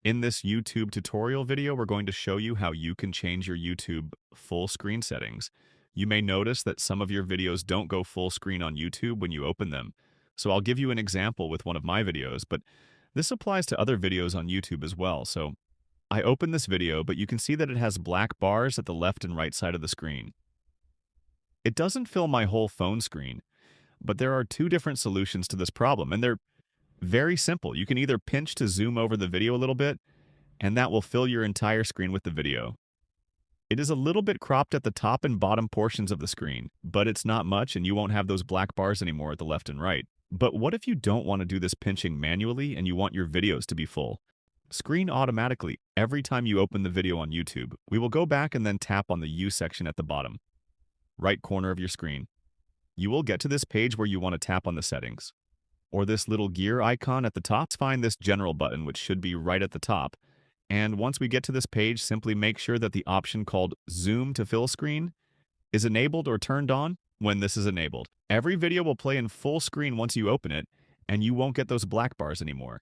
In this YouTube tutorial video, we're going to show you how you can change your YouTube full screen settings. You may notice that some of your videos don't go full screen on YouTube when you open them. So I'll give you an example with one of my videos, but this applies to other videos on YouTube as well. So I open this video, but you can see that it has black bars at the left and right side of the screen. It doesn't fill my whole phone screen, but there are two different solutions to this problem, and they're very simple. You can either pinch to zoom over the video a little bit, and that will fill your entire screen with the video. It is a little bit cropped at the top and bottom portions of the screen, but it's not much and you won't have those black bars anymore at the left and right. But what if you don't want to do this pinching manually and you want your videos to be full? Screen automatically every time you open the video on YouTube. We will go back and then tap on the U section at the bottom, right corner of your screen. You will get to this page where you want to tap on the settings, or this little gear icon at the top. Find this general button, which should be right at the top. And once we get to this page, simply make sure that the option called Zoom to Fill Screen is enabled or turned on. When this is enabled, every video will play in full screen once you open it, and you won't get those black bars anymore.